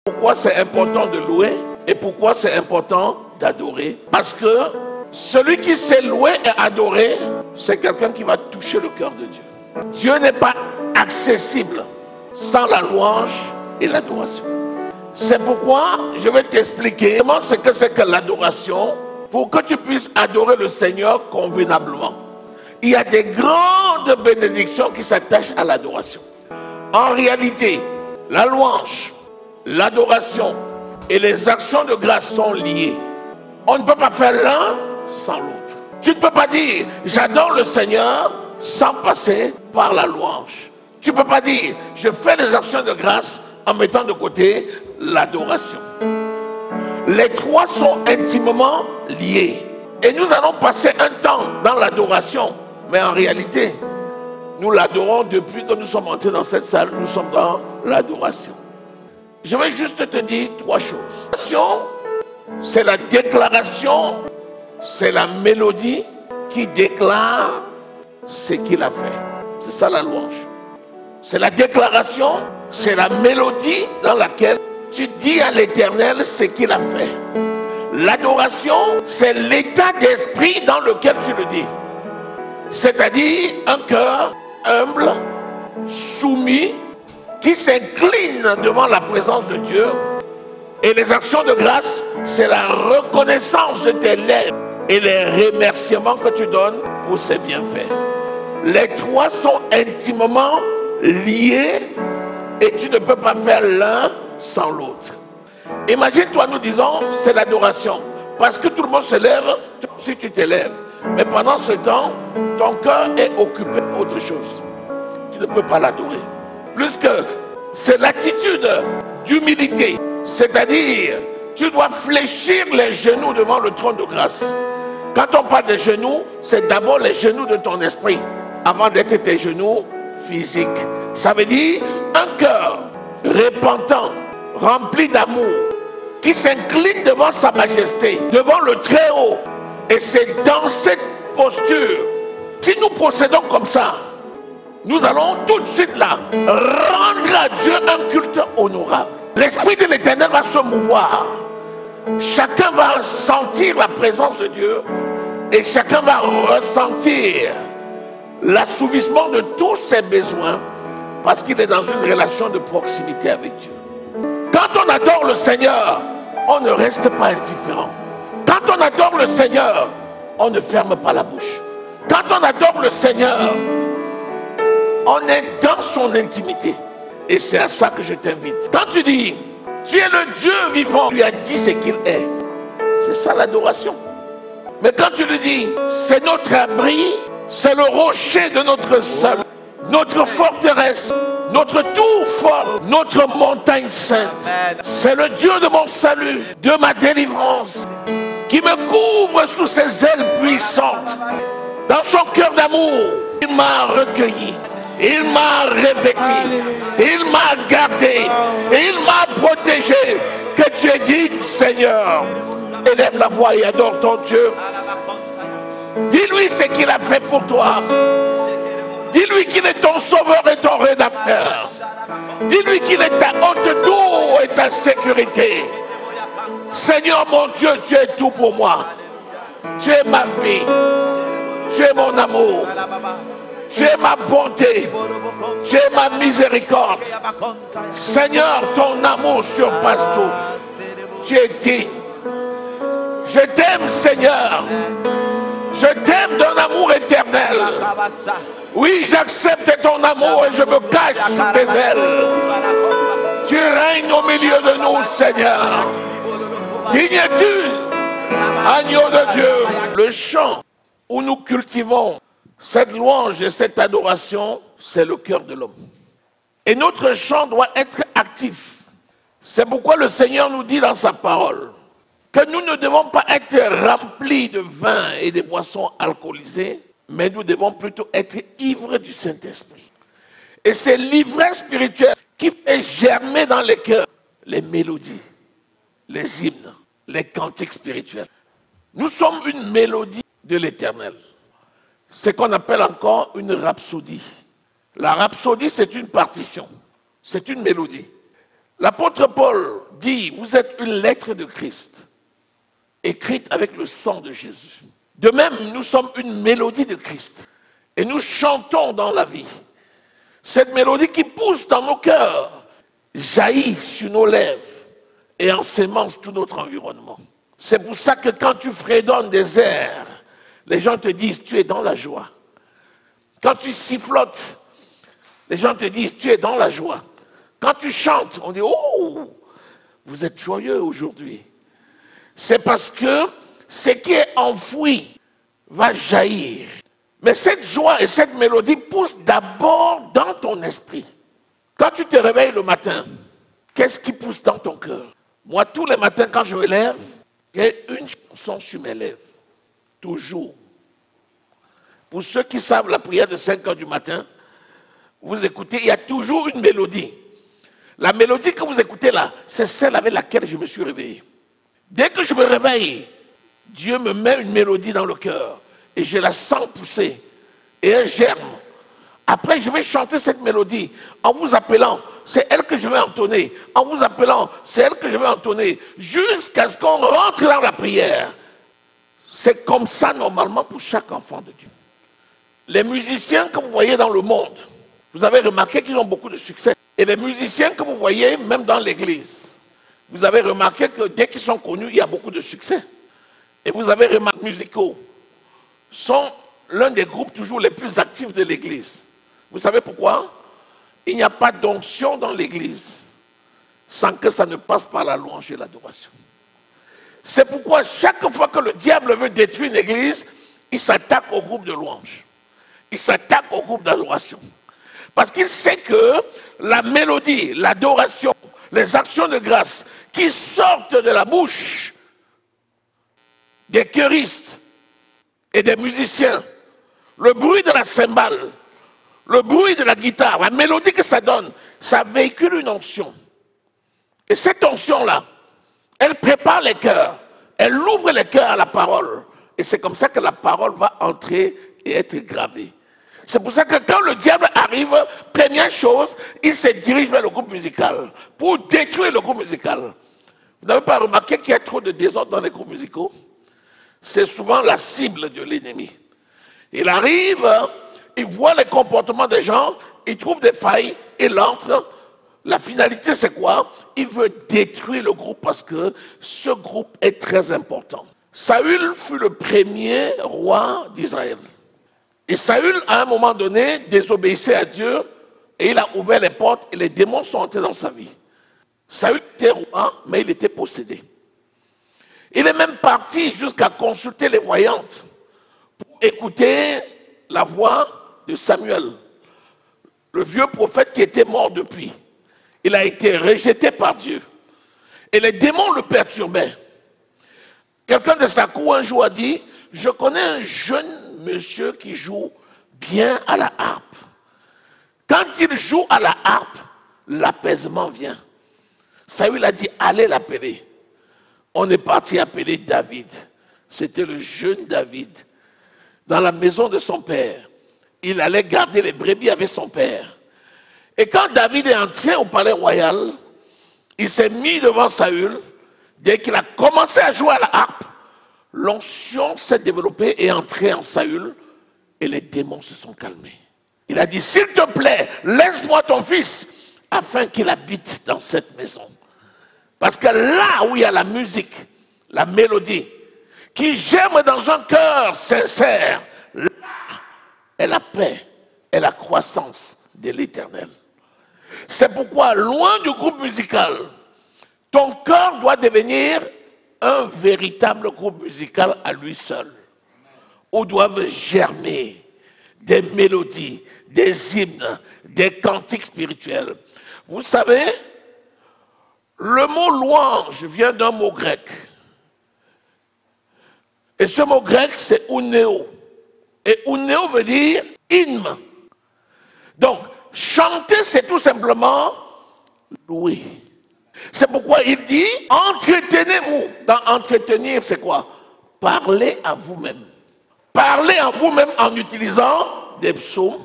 Pourquoi c'est important de louer et pourquoi c'est important d'adorer? Parce que celui qui sait louer et adorer, c'est quelqu'un qui va toucher le cœur de Dieu. Dieu n'est pas accessible sans la louange et l'adoration. C'est pourquoi je vais t'expliquer comment c'est que l'adoration pour que tu puisses adorer le Seigneur convenablement. Il y a des grandes bénédictions qui s'attachent à l'adoration. En réalité, la louange, l'adoration et les actions de grâce sont liées. On ne peut pas faire l'un sans l'autre. Tu ne peux pas dire j'adore le Seigneur sans passer par la louange. Tu ne peux pas dire je fais les actions de grâce en mettant de côté l'adoration. Les trois sont intimement liés. Et nous allons passer un temps dans l'adoration. Mais en réalité, nous l'adorons depuis que nous sommes entrés dans cette salle. Nous sommes dans l'adoration. Je vais juste te dire trois choses. L'adoration, c'est la déclaration, c'est la mélodie qui déclare ce qu'il a fait. C'est ça la louange. C'est la déclaration, c'est la mélodie dans laquelle tu dis à l'Éternel ce qu'il a fait. L'adoration, c'est l'état d'esprit dans lequel tu le dis. C'est-à-dire un cœur humble, soumis, qui s'incline devant la présence de Dieu. Et les actions de grâce, c'est la reconnaissance de tes lèvres et les remerciements que tu donnes pour ses bienfaits. Les trois sont intimement liés et tu ne peux pas faire l'un sans l'autre. Imagine-toi, nous disons, c'est l'adoration. Parce que tout le monde se lève, toi aussi tu te lèves. Mais pendant ce temps, ton cœur est occupé d'autre chose. Tu ne peux pas l'adorer. Plus que c'est l'attitude d'humilité. C'est-à-dire, tu dois fléchir les genoux devant le trône de grâce. Quand on parle des genoux, c'est d'abord les genoux de ton esprit, avant d'être tes genoux physiques. Ça veut dire un cœur repentant, rempli d'amour, qui s'incline devant sa majesté, devant le Très-Haut. Et c'est dans cette posture, si nous procédons comme ça, nous allons tout de suite là rendre à Dieu un culte honorable. L'Esprit de l'Éternel va se mouvoir. Chacun va sentir la présence de Dieu et chacun va ressentir l'assouvissement de tous ses besoins parce qu'il est dans une relation de proximité avec Dieu. Quand on adore le Seigneur, on ne reste pas indifférent. Quand on adore le Seigneur, on ne ferme pas la bouche. Quand on adore le Seigneur, on est dans son intimité. Et c'est à ça que je t'invite. Quand tu dis, tu es le Dieu vivant, lui a dit ce qu'il est. C'est ça l'adoration. Mais quand tu lui dis, c'est notre abri, c'est le rocher de notre salut, notre forteresse, notre tour fort, notre montagne sainte. C'est le Dieu de mon salut, de ma délivrance, qui me couvre sous ses ailes puissantes. Dans son cœur d'amour, il m'a recueilli, il m'a revêtu, il m'a gardé, il m'a protégé. Que tu es digne, Seigneur. Élève la voix et adore ton Dieu. Dis-lui ce qu'il a fait pour toi. Dis-lui qu'il est ton sauveur et ton rédempteur. Dis-lui qu'il est ta haute tour et ta sécurité. Seigneur mon Dieu, tu es tout pour moi. Tu es ma vie. Tu es mon amour. Tu es ma bonté. Tu es ma miséricorde. Seigneur, ton amour surpasse tout. Tu es digne. Je t'aime, Seigneur. Je t'aime d'un amour éternel. Oui, j'accepte ton amour et je me cache sous tes ailes. Tu règnes au milieu de nous, Seigneur. Digne es-tu, agneau de Dieu. Le chant où nous cultivons cette louange et cette adoration, c'est le cœur de l'homme. Et notre chant doit être actif. C'est pourquoi le Seigneur nous dit dans sa parole que nous ne devons pas être remplis de vin et de boissons alcoolisées, mais nous devons plutôt être ivres du Saint-Esprit. Et c'est l'ivresse spirituelle qui fait germer dans les cœurs les mélodies, les hymnes, les cantiques spirituels. Nous sommes une mélodie de l'Éternel. C'est ce qu'on appelle encore une rhapsodie. La rhapsodie, c'est une partition, c'est une mélodie. L'apôtre Paul dit, vous êtes une lettre de Christ, écrite avec le sang de Jésus. De même, nous sommes une mélodie de Christ. Et nous chantons dans la vie. Cette mélodie qui pousse dans nos cœurs, jaillit sur nos lèvres et ensémence tout notre environnement. C'est pour ça que quand tu fredonnes des airs, les gens te disent, tu es dans la joie. Quand tu sifflotes, les gens te disent, tu es dans la joie. Quand tu chantes, on dit, oh, vous êtes joyeux aujourd'hui. C'est parce que ce qui est enfoui va jaillir. Mais cette joie et cette mélodie poussent d'abord dans ton esprit. Quand tu te réveilles le matin, qu'est-ce qui pousse dans ton cœur? Moi, tous les matins, quand je me lève, il y a une chanson sur mes lèvres. Toujours. Pour ceux qui savent la prière de 5 heures du matin, vous écoutez, il y a toujours une mélodie. La mélodie que vous écoutez là, c'est celle avec laquelle je me suis réveillé. Dès que je me réveille, Dieu me met une mélodie dans le cœur et je la sens pousser et elle germe. Après, je vais chanter cette mélodie en vous appelant. C'est elle que je vais entonner. En vous appelant, c'est elle que je vais entonner jusqu'à ce qu'on rentre dans la prière. C'est comme ça normalement pour chaque enfant de Dieu. Les musiciens que vous voyez dans le monde, vous avez remarqué qu'ils ont beaucoup de succès. Et les musiciens que vous voyez même dans l'église, vous avez remarqué que dès qu'ils sont connus, il y a beaucoup de succès. Et vous avez remarqué que les musicaux sont l'un des groupes toujours les plus actifs de l'église. Vous savez pourquoi? Il n'y a pas d'onction dans l'église sans que ça ne passe par la louange et l'adoration. C'est pourquoi chaque fois que le diable veut détruire une église, il s'attaque au groupe de louange. Il s'attaque au groupe d'adoration. Parce qu'il sait que la mélodie, l'adoration, les actions de grâce qui sortent de la bouche des choristes et des musiciens, le bruit de la cymbale, le bruit de la guitare, la mélodie que ça donne, ça véhicule une onction. Et cette onction-là, elle prépare les cœurs, elle ouvre les cœurs à la parole. Et c'est comme ça que la parole va entrer et être gravée. C'est pour ça que quand le diable arrive, première chose, il se dirige vers le groupe musical pour détruire le groupe musical. Vous n'avez pas remarqué qu'il y a trop de désordre dans les groupes musicaux? C'est souvent la cible de l'ennemi. Il arrive, il voit les comportements des gens, il trouve des failles, il entre. La finalité, c'est quoi? Il veut détruire le groupe parce que ce groupe est très important. Saül fut le premier roi d'Israël. Et Saül, à un moment donné, désobéissait à Dieu et il a ouvert les portes et les démons sont entrés dans sa vie. Saül était roi, mais il était possédé. Il est même parti jusqu'à consulter les voyantes pour écouter la voix de Samuel, le vieux prophète qui était mort depuis. Il a été rejeté par Dieu. Et les démons le perturbaient. Quelqu'un de sa cour un jour a dit, je connais un jeune monsieur qui joue bien à la harpe. Quand il joue à la harpe, l'apaisement vient. Saül a dit, allez l'appeler. On est parti appeler David. C'était le jeune David. Dans la maison de son père. Il allait garder les brebis avec son père. Et quand David est entré au palais royal, il s'est mis devant Saül. Dès qu'il a commencé à jouer à la harpe, l'onction s'est développée et entrée en Saül et les démons se sont calmés. Il a dit, s'il te plaît, laisse-moi ton fils afin qu'il habite dans cette maison. Parce que là où il y a la musique, la mélodie, qui germe dans un cœur sincère, là est la paix et la croissance de l'Éternel. C'est pourquoi, loin du groupe musical, ton cœur doit devenir un véritable groupe musical à lui seul, où doivent germer des mélodies, des hymnes, des cantiques spirituels. Vous savez, le mot louange vient d'un mot grec. Et ce mot grec, c'est ounéo. Et ounéo veut dire hymne. Donc, chanter, c'est tout simplement louer. C'est pourquoi il dit, entretenez-vous. Dans entretenir, c'est quoi? Parlez à vous-même. Parlez à vous-même en utilisant des psaumes,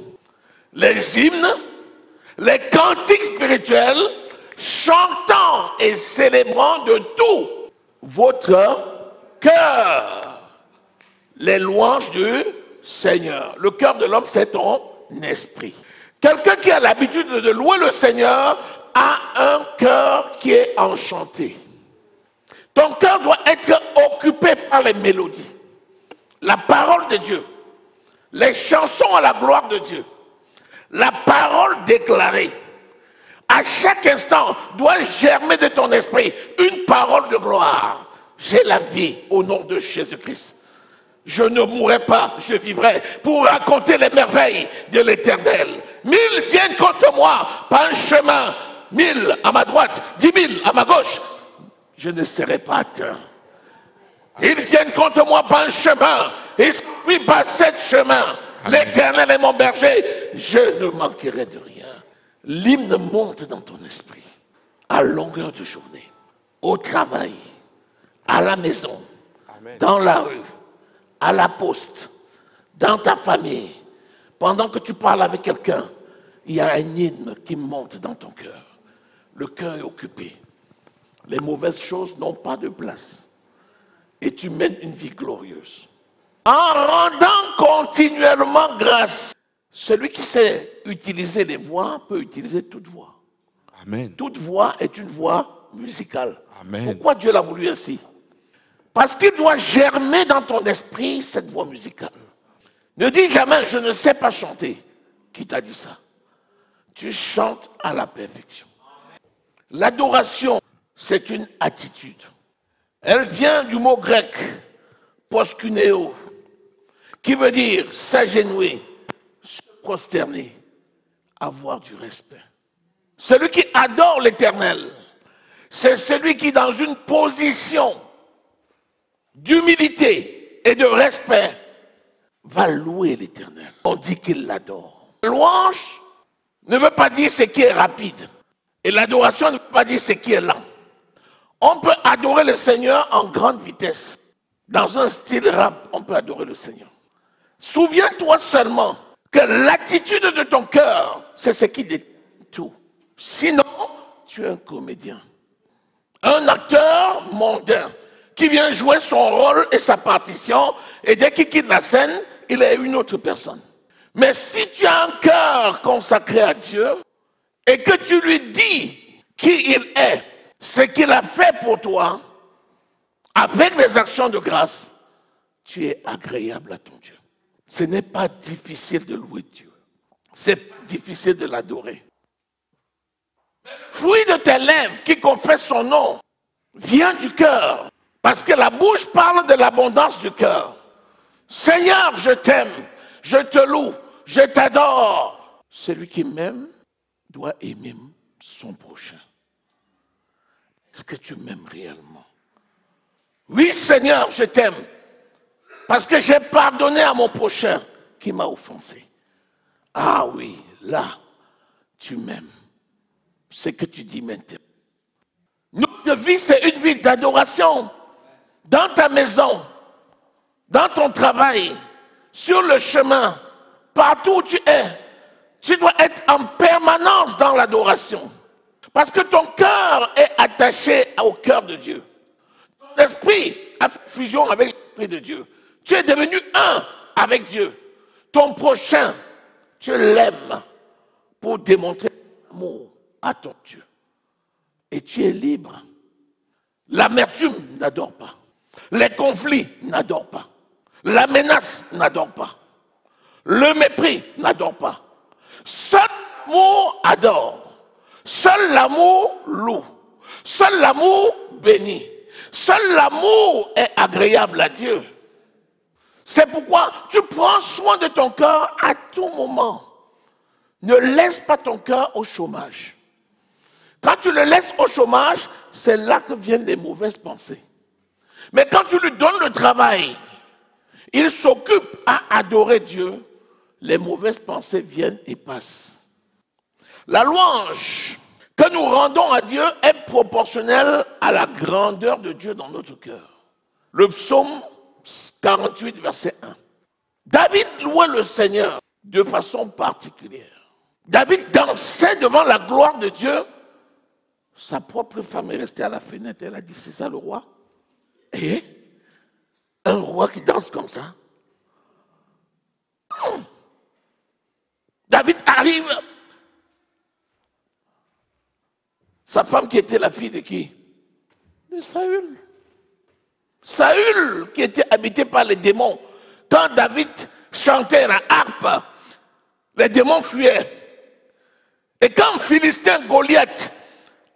les hymnes, les cantiques spirituels, chantant et célébrant de tout votre cœur les louanges du Seigneur. Le cœur de l'homme, c'est ton esprit. Quelqu'un qui a l'habitude de louer le Seigneur a un cœur qui est enchanté. Ton cœur doit être occupé par les mélodies, la parole de Dieu, les chansons à la gloire de Dieu, la parole déclarée. À chaque instant doit germer de ton esprit une parole de gloire. J'ai la vie au nom de Jésus-Christ. Je ne mourrai pas, je vivrai pour raconter les merveilles de l'Éternel. 1000 viennent contre moi par un chemin, 1000 à ma droite, 10 000 à ma gauche. Je ne serai pas atteint. Ils viennent contre moi par un chemin, et puis par sept chemins. L'Éternel est mon berger, je ne manquerai de rien. L'hymne monte dans ton esprit, à longueur de journée, au travail, à la maison, Amen. Dans la rue, à la poste, dans ta famille. Pendant que tu parles avec quelqu'un, il y a un hymne qui monte dans ton cœur. Le cœur est occupé. Les mauvaises choses n'ont pas de place. Et tu mènes une vie glorieuse. En rendant continuellement grâce. Celui qui sait utiliser les voix peut utiliser toute voix. Amen. Toute voix est une voix musicale. Amen. Pourquoi Dieu l'a voulu ainsi? Parce qu'il doit germer dans ton esprit cette voix musicale. Ne dis jamais, je ne sais pas chanter. Qui t'a dit ça? Tu chantes à la perfection. L'adoration, c'est une attitude. Elle vient du mot grec, proskuneo, qui veut dire s'agenouiller, se prosterner, avoir du respect. Celui qui adore l'Éternel, c'est celui qui, dans une position d'humilité et de respect, va louer l'Éternel. On dit qu'il l'adore. Louange ne veut pas dire ce qui est rapide. Et l'adoration ne veut pas dire ce qui est lent. On peut adorer le Seigneur en grande vitesse. Dans un style rap, on peut adorer le Seigneur. Souviens-toi seulement que l'attitude de ton cœur, c'est ce qui détermine tout. Sinon, tu es un comédien. Un acteur mondain qui vient jouer son rôle et sa partition, et dès qu'il quitte la scène, il est une autre personne. Mais si tu as un cœur consacré à Dieu, et que tu lui dis qui il est, ce qu'il a fait pour toi, avec les actions de grâce, tu es agréable à ton Dieu. Ce n'est pas difficile de louer Dieu. C'est difficile de l'adorer. Fruit de tes lèvres qui confesse son nom vient du cœur. Parce que la bouche parle de l'abondance du cœur. Seigneur, je t'aime, je te loue, je t'adore. Celui qui m'aime doit aimer son prochain. Est-ce que tu m'aimes réellement? Oui, Seigneur, je t'aime. Parce que j'ai pardonné à mon prochain qui m'a offensé. Ah oui, là, tu m'aimes. Ce que tu dis maintenant. Notre vie, c'est une vie d'adoration. Dans ta maison, dans ton travail, sur le chemin, partout où tu es, tu dois être en permanence dans l'adoration. Parce que ton cœur est attaché au cœur de Dieu. Ton esprit a fait fusion avec l'esprit de Dieu. Tu es devenu un avec Dieu. Ton prochain, tu l'aimes pour démontrer l'amour à ton Dieu. Et tu es libre. L'amertume n'adore pas. Les conflits n'adorent pas. La menace n'adore pas. Le mépris n'adore pas. Seul l'amour adore. Seul l'amour loue. Seul l'amour bénit. Seul l'amour est agréable à Dieu. C'est pourquoi tu prends soin de ton cœur à tout moment. Ne laisse pas ton cœur au chômage. Quand tu le laisses au chômage, c'est là que viennent les mauvaises pensées. Mais quand tu lui donnes le travail, il s'occupe à adorer Dieu, les mauvaises pensées viennent et passent. La louange que nous rendons à Dieu est proportionnelle à la grandeur de Dieu dans notre cœur. Le psaume 48, verset 1. David louait le Seigneur de façon particulière. David dansait devant la gloire de Dieu Sa propre femme est restée à la fenêtre. Elle a dit, c'est ça le roi? Et un roi qui danse comme ça? Non. David arrive. Sa femme qui était la fille de qui? De Saül. Saül qui était habité par les démons. Quand David chantait la harpe, les démons fuyaient. Et quand Philistin Goliath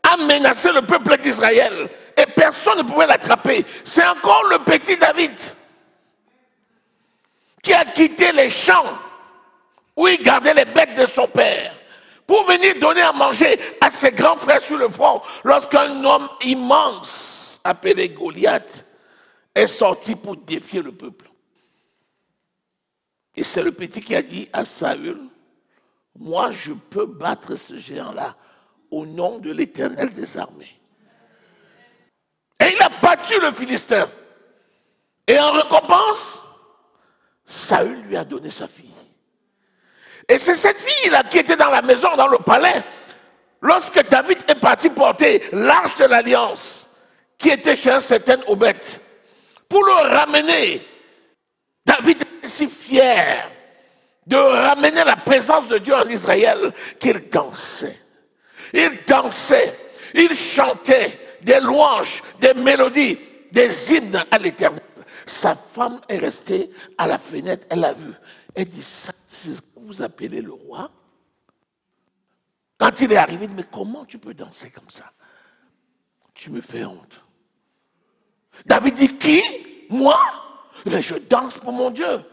a menacé le peuple d'Israël et personne ne pouvait l'attraper, c'est encore le petit David qui a quitté les champs où il gardait les bêtes de son père pour venir donner à manger à ses grands frères sur le front lorsqu'un homme immense appelé Goliath est sorti pour défier le peuple. Et c'est le petit qui a dit à Saül, moi je peux battre ce géant-là au nom de l'Éternel des armées. Et il a battu le Philistin. Et en récompense, Saül lui a donné sa fille. Et c'est cette fille-là qui était dans la maison, dans le palais, lorsque David est parti porter l'arche de l'Alliance, qui était chez un certain Obed, pour le ramener. David était si fier de ramener la présence de Dieu en Israël qu'il dansait. Il dansait, il chantait des louanges, des mélodies, des hymnes à l'Éternel. Sa femme est restée à la fenêtre, elle a vu. Elle dit, ça, c'est ce que vous appelez le roi? Quand il est arrivé, il dit, mais comment tu peux danser comme ça? Tu me fais honte. David dit, qui? Moi? Mais je danse pour mon Dieu.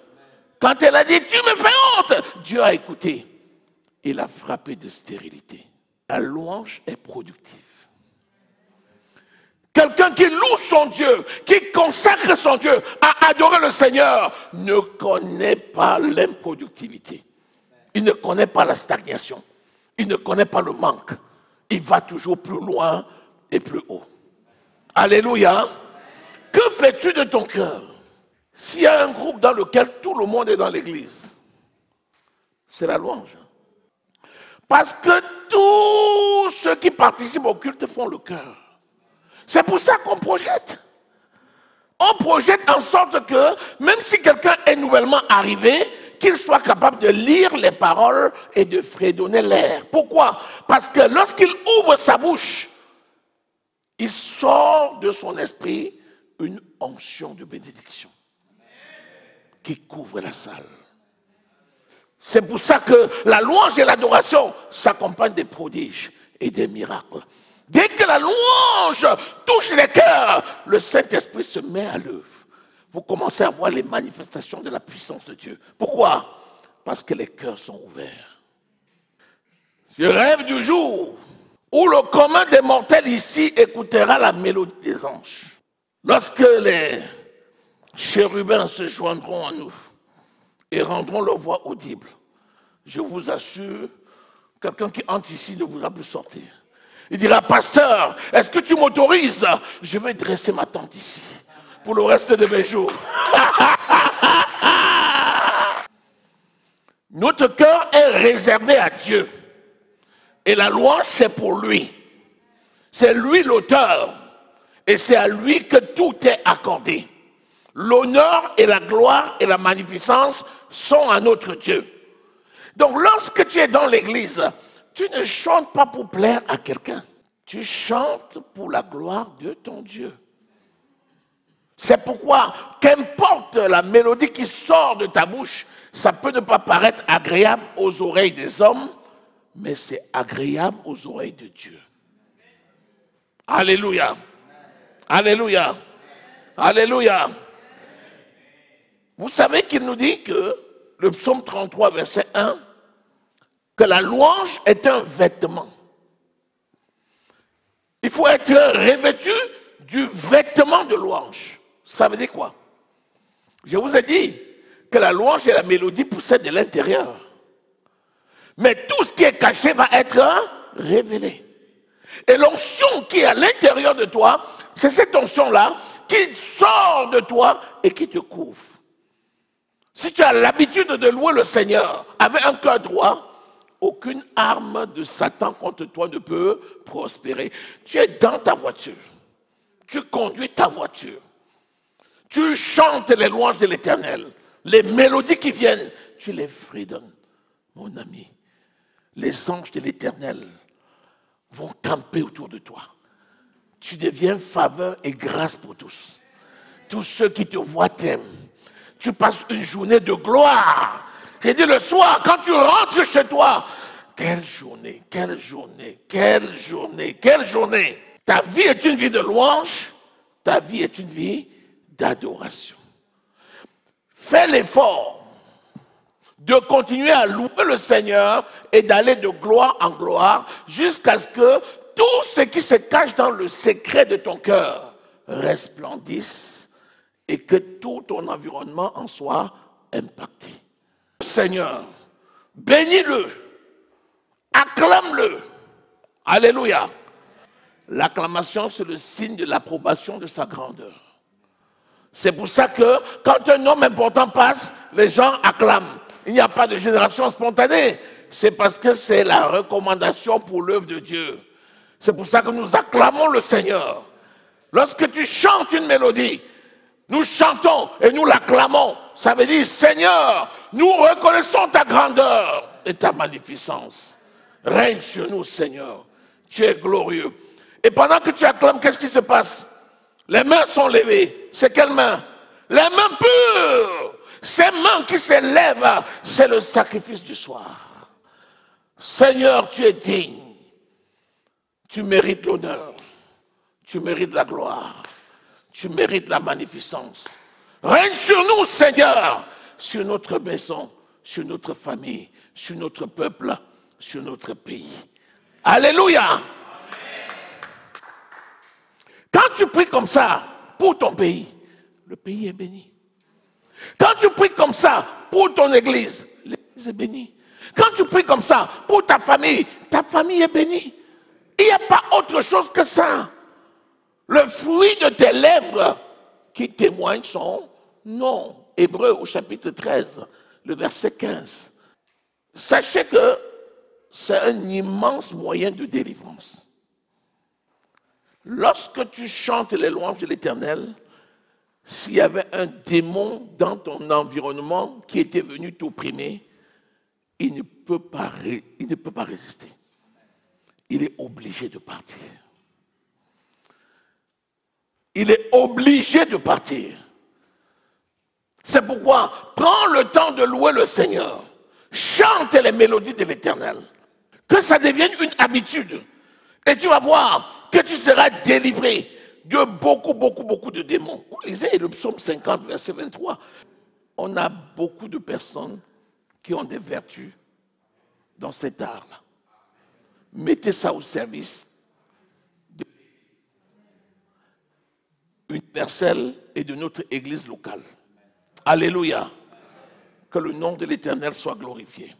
Quand elle a dit, tu me fais honte, Dieu a écouté. Il a frappé de stérilité. La louange est productive. Quelqu'un qui loue son Dieu, qui consacre son Dieu à adorer le Seigneur, ne connaît pas l'improductivité. Il ne connaît pas la stagnation. Il ne connaît pas le manque. Il va toujours plus loin et plus haut. Alléluia. Que fais-tu de ton cœur? S'il y a un groupe dans lequel tout le monde est dans l'église, c'est la louange. Parce que tous ceux qui participent au culte font le cœur. C'est pour ça qu'on projette. On projette en sorte que, même si quelqu'un est nouvellement arrivé, qu'il soit capable de lire les paroles et de fredonner l'air. Pourquoi? Parce que lorsqu'il ouvre sa bouche, il sort de son esprit une onction de bénédiction qui couvre la salle. C'est pour ça que la louange et l'adoration s'accompagnent des prodiges et des miracles. Dès que la louange touche les cœurs, le Saint-Esprit se met à l'œuvre. Vous commencez à voir les manifestations de la puissance de Dieu. Pourquoi? Parce que les cœurs sont ouverts. Je rêve du jour où le commun des mortels ici écoutera la mélodie des anges. Lorsque les chérubins se joindront à nous et rendront leur voix audible, je vous assure, quelqu'un qui entre ici ne voudra plus sortir. Il dira, pasteur, est-ce que tu m'autorises? Je vais dresser ma tente ici pour le reste de mes jours. Notre cœur est réservé à Dieu. Et la louange, c'est pour lui. C'est lui l'auteur. Et c'est à lui que tout est accordé. L'honneur et la gloire et la magnificence sont à notre Dieu. Donc lorsque tu es dans l'église, tu ne chantes pas pour plaire à quelqu'un. Tu chantes pour la gloire de ton Dieu. C'est pourquoi, qu'importe la mélodie qui sort de ta bouche, ça peut ne pas paraître agréable aux oreilles des hommes, mais c'est agréable aux oreilles de Dieu. Alléluia. Alléluia. Alléluia. Vous savez qu'il nous dit que, le psaume 33, verset 1, que la louange est un vêtement. Il faut être revêtu du vêtement de louange. Ça veut dire quoi? Je vous ai dit que la louange et la mélodie poussaient de l'intérieur. Mais tout ce qui est caché va être révélé. Et l'onction qui est à l'intérieur de toi, c'est cette onction-là qui sort de toi et qui te couvre. Si tu as l'habitude de louer le Seigneur avec un cœur droit, aucune arme de Satan contre toi ne peut prospérer. Tu es dans ta voiture. Tu conduis ta voiture. Tu chantes les louanges de l'Éternel. Les mélodies qui viennent, tu les fredonnes, mon ami. Les anges de l'Éternel vont camper autour de toi. Tu deviens faveur et grâce pour tous. Tous ceux qui te voient t'aiment. Tu passes une journée de gloire. J'ai dit le soir, quand tu rentres chez toi, quelle journée, quelle journée, quelle journée, quelle journée. Ta vie est une vie de louange, ta vie est une vie d'adoration. Fais l'effort de continuer à louer le Seigneur et d'aller de gloire en gloire jusqu'à ce que tout ce qui se cache dans le secret de ton cœur resplendisse et que tout ton environnement en soit impacté. Seigneur, bénis-le, acclame-le. Alléluia. L'acclamation, c'est le signe de l'approbation de sa grandeur. C'est pour ça que quand un homme important passe, les gens acclament. Il n'y a pas de génération spontanée. C'est parce que c'est la recommandation pour l'œuvre de Dieu. C'est pour ça que nous acclamons le Seigneur. Lorsque tu chantes une mélodie, nous chantons et nous l'acclamons. Ça veut dire, Seigneur, nous reconnaissons ta grandeur et ta magnificence. Règne sur nous, Seigneur. Tu es glorieux. Et pendant que tu acclames, qu'est-ce qui se passe? Les mains sont levées. C'est quelles mains? Les mains pures. Ces mains qui s'élèvent, c'est le sacrifice du soir. Seigneur, tu es digne. Tu mérites l'honneur. Tu mérites la gloire. Tu mérites la magnificence. Règne sur nous, Seigneur, sur notre maison, sur notre famille, sur notre peuple, sur notre pays. Alléluia. Quand tu pries comme ça pour ton pays, le pays est béni. Quand tu pries comme ça pour ton église, l'église est bénie. Quand tu pries comme ça pour ta famille est bénie. Il n'y a pas autre chose que ça. Le fruit de tes lèvres qui témoigne son nom. Hébreux au chapitre 13, le verset 15. Sachez que c'est un immense moyen de délivrance. Lorsque tu chantes les louanges de l'Éternel, s'il y avait un démon dans ton environnement qui était venu t'opprimer, il ne peut pas résister. Il est obligé de partir. Il est obligé de partir. C'est pourquoi, prends le temps de louer le Seigneur. Chante les mélodies de l'Éternel. Que ça devienne une habitude. Et tu vas voir que tu seras délivré de beaucoup de démons. Vous lisez le psaume 50, verset 23. On a beaucoup de personnes qui ont des vertus dans cet art-là. Mettez ça au service de universel et de notre église locale. Alléluia. Que le nom de l'Éternel soit glorifié.